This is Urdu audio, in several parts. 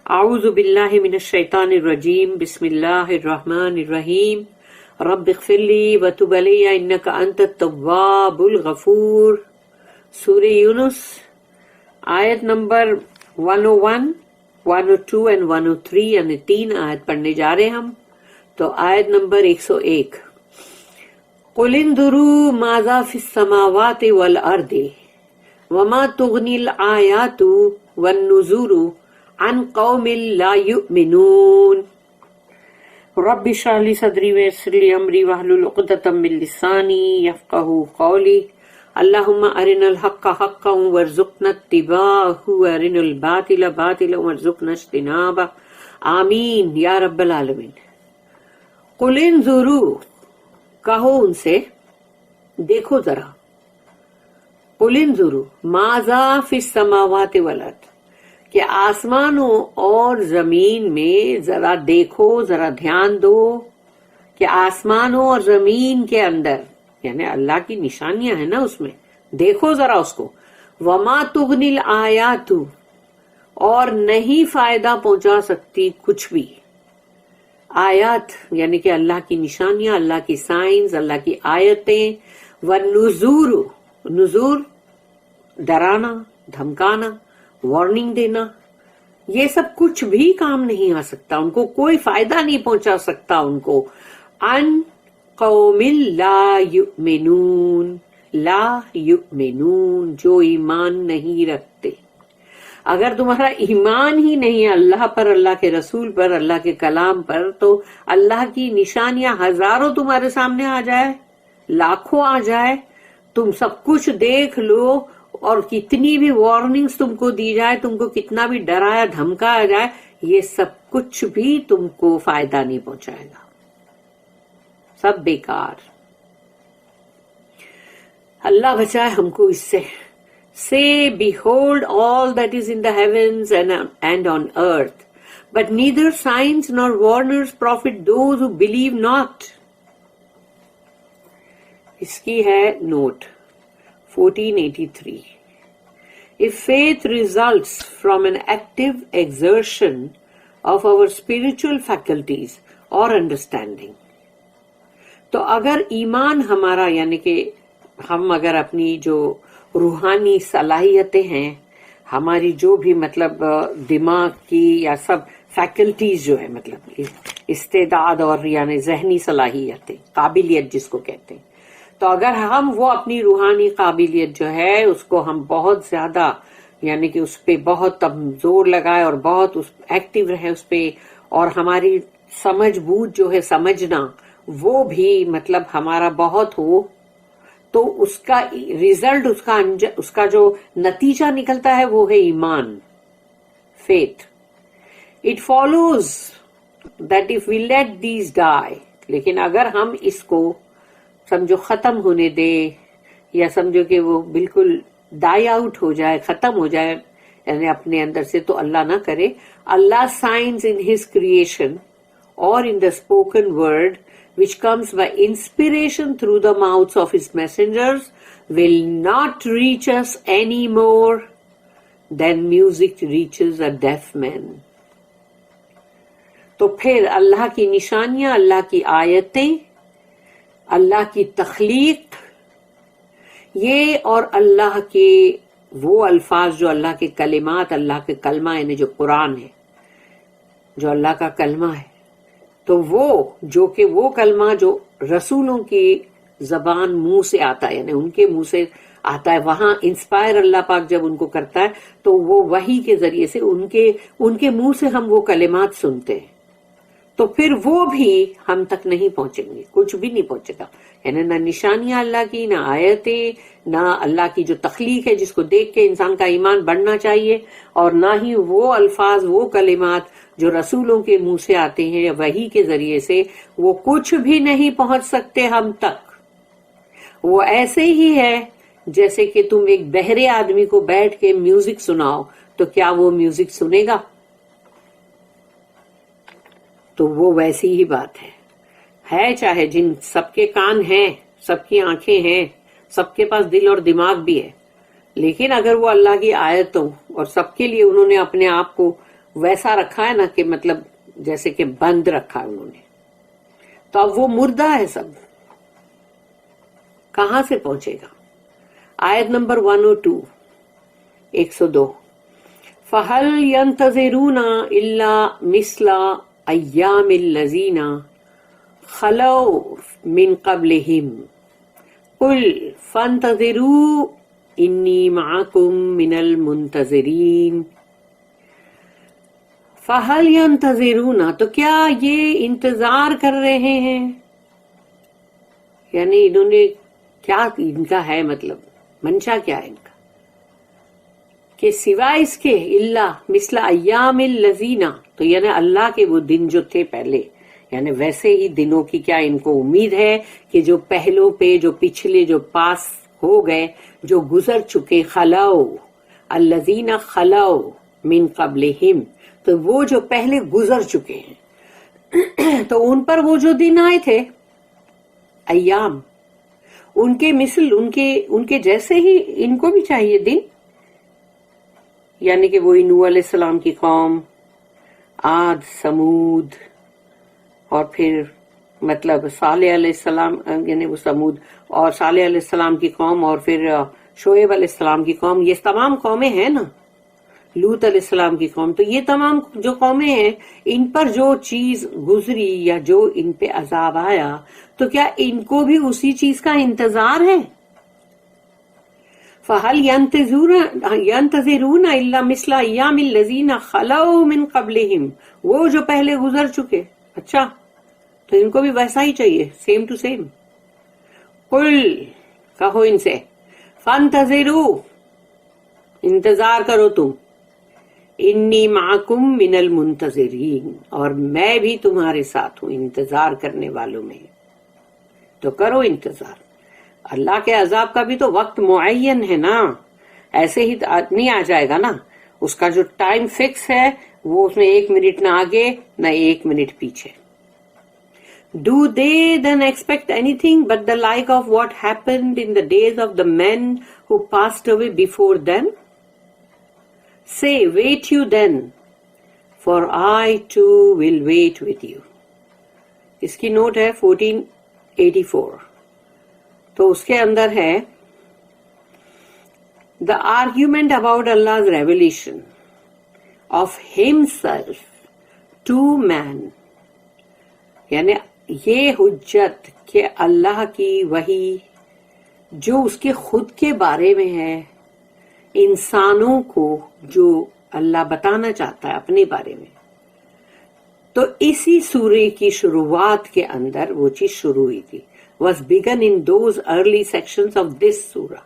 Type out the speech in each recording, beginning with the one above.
اعوذ باللہ من الشیطان الرجیم بسم اللہ الرحمن الرحیم رب اغفر لی وتب علی انک انت التواب الغفور. سورہ یونس آیت نمبر 101, 102 and 103 یعنی 3 آیت پڑھنے جا رہے ہم. تو آیت نمبر 101. قل انظروا ماذا فی السماوات والارض وما تغنی الآیات والنذور عن قوم لا یؤمنون. رب اشرح لی صدری ویسر لی امری واحلل عقدۃ من لسانی یفقہوا قولی. اللہم ارنا الحق حقا وارزقنا اتباعہ وارنا الباطل باطلا وارزقنا اجتنابہ. آمین یا رب العالمین. قل انظروا، کہو ان سے دیکھو ذرا. قل انظروا ماذا فی السماوات والارض، کہ آسمانوں اور زمین میں ذرا دیکھو، ذرا دھیان دو کہ آسمانوں اور زمین کے اندر یعنی اللہ کی نشانیاں ہیں نا، اس میں دیکھو ذرا اس کو. وما تغنی الآیات، اور نہیں فائدہ پہنچا سکتی کچھ بھی. آیات یعنی کہ اللہ کی نشانیاں، اللہ کی سائنس، اللہ کی آیتیں. والنذور، نذور ڈرانا، دھمکانا، وارننگ دینا، یہ سب کچھ بھی کام نہیں آ سکتا، ان کو کوئی فائدہ نہیں پہنچا سکتا ان کو. ان قوم لا یؤمنون، لا یؤمنون، جو ایمان نہیں رکھتے. اگر تمہارا ایمان ہی نہیں ہے اللہ پر، اللہ کے رسول پر، اللہ کے کلام پر، تو اللہ کی نشانیاں ہزاروں تمہارے سامنے آ جائے، لاکھوں آ جائے، تم سب کچھ دیکھ لو، اور کتنی بھی وارننگز تم کو دی جائے، تم کو کتنا بھی ڈرایا دھمکایا جائے، یہ سب کچھ بھی تم کو فائدہ نہیں پہنچائے گا، سب بیکار. اللہ بچائے ہم کو اس سے. Say, behold all that is in the heavens and on earth, but neither signs nor warners profit those who believe not. اس کی ہے note 1483. If faith results from an active exertion of our spiritual faculties or understanding, تو اگر ایمان ہمارا یعنی کہ ہم اگر اپنی جو روحانی صلاحیتیں ہیں، ہماری جو بھی مطلب دماغ کی یا سب فیکلٹیز جو ہے مطلب استعداد اور یعنی ذہنی صلاحیتیں، قابلیت جس کو کہتے ہیں، تو اگر ہم وہ اپنی روحانی قابلیت جو ہے اس کو ہم بہت زیادہ یعنی کہ اس پہ بہت زور لگائے اور بہت ایکٹیو رہے اس پہ، اور ہماری سمجھ بوجھ جو ہے سمجھنا وہ بھی مطلب ہمارا بہت ہو، تو اس کا ریزلٹ، اس کا جو نتیجہ نکلتا ہے وہ ہے ایمان، faith. It follows that if we let these die, لیکن اگر ہم اس کو سمجھو ختم ہونے دے، یا سمجھو کہ وہ بالکل ڈائی آؤٹ ہو جائے، ختم ہو جائے یعنی اپنے اندر سے، تو اللہ نہ کرے. اللہ سائنس ان ہز کریشن اور in the spoken word which comes by inspiration through the mouths of his messengers will not reach us any more than music reaches a deaf man. تو پھر اللہ کی نشانیاں، اللہ کی آیتیں، اللہ کی تخلیق، یہ اور اللہ کے وہ الفاظ جو اللہ کے کلمات، اللہ کے کلمہ یعنی جو قرآن ہے، جو اللہ کا کلمہ ہے، تو وہ جو کہ وہ کلمہ جو رسولوں کی زبان منہ سے آتا ہے یعنی ان کے منہ سے آتا ہے، وہاں انسپائر اللہ پاک جب ان کو کرتا ہے تو وہ وحی کے ذریعے سے ان کے منہ سے ہم وہ کلمات سنتے ہیں، تو پھر وہ بھی ہم تک نہیں پہنچیں گے، کچھ بھی نہیں پہنچے گا. یعنی نہ نشانیاں اللہ کی، نہ آیتیں، نہ اللہ کی جو تخلیق ہے جس کو دیکھ کے انسان کا ایمان بڑھنا چاہیے، اور نہ ہی وہ الفاظ، وہ کلمات جو رسولوں کے منہ سے آتے ہیں یا وحی کے ذریعے سے، وہ کچھ بھی نہیں پہنچ سکتے ہم تک. وہ ایسے ہی ہے جیسے کہ تم ایک بہرے آدمی کو بیٹھ کے میوزک سناؤ، تو کیا وہ میوزک سنے گا؟ تو وہ ویسی ہی بات ہے چاہے جن سب کے کان ہیں، سب کی آنکھیں ہیں، سب کے پاس دل اور دماغ بھی ہے، لیکن اگر وہ اللہ کی آیتوں اور سب کے لیے انہوں نے اپنے آپ کو ویسا رکھا ہے نا کہ مطلب جیسے کہ بند رکھا ہے انہوں نے، تو اب وہ مردہ ہے سب، کہاں سے پہنچے گا؟ آیت نمبر 102 102 فَهَلْ يَنْتَظِرُونَ إِلَّا مِثْلَ أَيَّامِ الَّذِينَ خَلَوْا مِنْ قَبْلِهِمْ قُلْ فَانْتَظِرُوا إِنِّي مَعَكُمْ مِنَ الْمُنْتَظِرِينَ۔ فَهَلْ يَنْتَظِرُونَ، تو کیا یہ انتظار کر رہے ہیں؟ یعنی انہوں نے کیا، ان کا ہے مطلب منشا کیا ہے ان کا، کہ سوائے اس کے اللہ مثل ایام الذین، تو یعنی اللہ کے وہ دن جو تھے پہلے، یعنی ویسے ہی دنوں کی کیا ان کو امید ہے کہ جو پہلوں پہ، جو پچھلے، جو پاس ہو گئے، جو گزر چکے، خلو الذین خلو من قبلہم، تو وہ جو پہلے گزر چکے ہیں تو ان پر وہ جو دن آئے تھے ایام، ان کے مثل، ان کے جیسے ہی ان کو بھی چاہیے دن، یعنی کہ وہی نوح علیہ السلام کی قوم، عاد، سمود، اور پھر مطلب صالح علیہ السلام، یعنی وہ سمود اور صالح علیہ السلام کی قوم، اور پھر شعیب علیہ السلام کی قوم، یہ تمام قومیں ہیں نا، لوط علیہ السلام کی قوم، تو یہ تمام جو قومیں ہیں ان پر جو چیز گزری یا جو ان پہ عذاب آیا، تو کیا ان کو بھی اسی چیز کا انتظار ہے؟ فَهَلْ يَنْتَظِرُونَ إِلَّا مِثْلَ أَيَّامِ الَّذِينَ خَلَوْا مِنْ قَبْلِهِمْ، وہ جو پہلے گزر چکے، اچھا تو ان کو بھی ویسا ہی چاہیے، سیم ٹو سیم۔ قُلْ، کہو ان سے، فَانْتَظِرُوا، انتظار کرو تم، انی معکم من المنتظرین، اور میں بھی تمہارے ساتھ ہوں انتظار کرنے والوں میں، تو کرو انتظار۔ اللہ کے عذاب کا بھی تو وقت معین ہے نا، ایسے ہی نہیں آ جائے گا نا، اس کا جو ٹائم فکس ہے وہ اس میں 1 منٹ نہ آگے نہ 1 منٹ پیچھے۔ Do they then expect anything but the like of what happened in the days of the men who passed away before them? Say, wait you then, for I too will wait with you۔ اس کی نوٹ ہے 1484، تو اس کے اندر ہے the argument about Allah's revelation of himself to man، یعنی یہ حجت کہ اللہ کی وحی جو اس کے خود کے بارے میں ہے، انسانوں کو جو اللہ بتانا چاہتا ہے اپنے بارے میں، تو اسی سورے کی شروعات کے اندر وہ چیز شروع ہوئی تھی، was begun in those early sections of this surah۔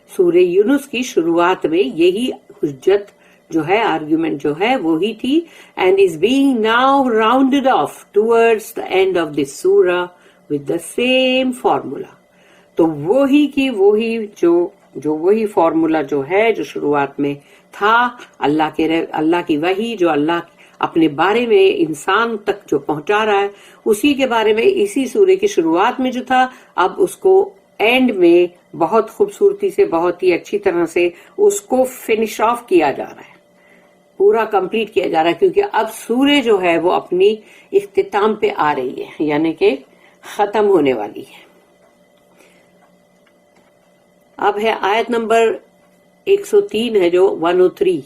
سورہ یونس کی شروعات میں یہی حجت جو ہے، آرگیومنٹ جو ہے وہی تھی، and is being now rounded off towards the end of this surah with the same formula۔ تو وہی کی وہی جو وہی فارمولا جو ہے جو شروعات میں تھا، اللہ کی وحی جو اللہ اپنے بارے میں انسان تک جو پہنچا رہا ہے، اسی کے بارے میں اسی سورے کی شروعات میں جو تھا، اب اس کو اینڈ میں بہت خوبصورتی سے، بہت ہی اچھی طرح سے اس کو فنش آف کیا جا رہا ہے، پورا کمپلیٹ کیا جا رہا ہے، کیونکہ اب سورہ جو ہے وہ اپنی اختتام پہ آ رہی ہے، یعنی کہ ختم ہونے والی ہے۔ اب ہے آیت نمبر 103 ہے جو 103،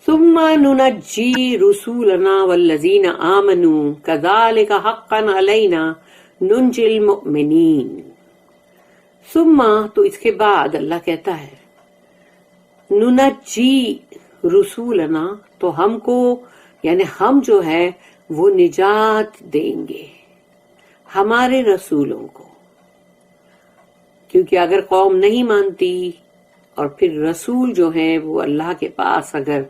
ثم ننجی رسولنا والذین آمنوا کذالک حقا علینا ننجی المؤمنین۔ ثم، تو اس کے بعد اللہ کہتا ہے، ننجی رسولنا، تو ہم کو یعنی ہم جو ہے وہ نجات دیں گے ہمارے رسولوں کو، کیونکہ اگر قوم نہیں مانتی اور پھر رسول جو ہیں وہ اللہ کے پاس اگر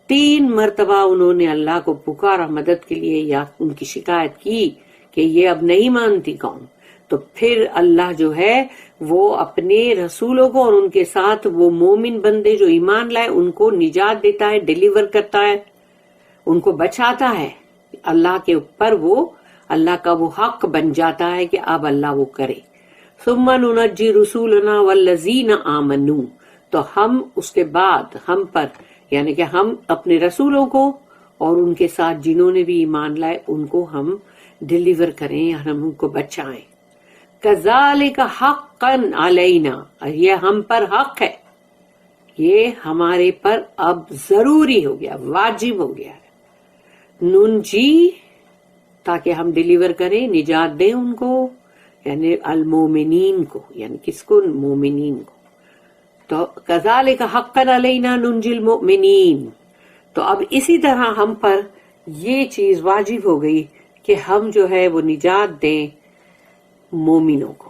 3 مرتبہ انہوں نے اللہ کو پکارا مدد کے لیے یا ان کی شکایت کی کہ یہ اب نہیں مانتی قوم، تو پھر اللہ جو ہے وہ اپنے رسولوں کو اور ان کے ساتھ وہ مومن بندے جو ایمان لائے ان کو نجات دیتا ہے، ڈیلیور کرتا ہے، ان کو بچاتا ہے، اللہ کے اوپر وہ اللہ کا وہ حق بن جاتا ہے کہ اب اللہ وہ کرے۔ ثم ننجی رسولنا والذین آمنوا، تو ہم اس کے بعد ہم پر یعنی کہ ہم اپنے رسولوں کو اور ان کے ساتھ جنہوں نے بھی ایمان لائے ان کو ہم ڈیلیور کریں اور ہم ان کو بچائیں. کذالک حقا علینا، یہ ہم پر حق ہے، یہ ہمارے پر اب ضروری ہو گیا، واجب ہو گیا ہے. ننجی، تاکہ ہم ڈیلیور کریں، نجات دیں ان کو، یعنی المومنین کو، یعنی کس کو؟ مومنین کو. تو کذالک حقا علینا ننجی المؤمنین. تو اب اسی طرح ہم پر یہ چیز واجب ہو گئی کہ ہم جو ہے وہ نجات دیں مومنوں کو.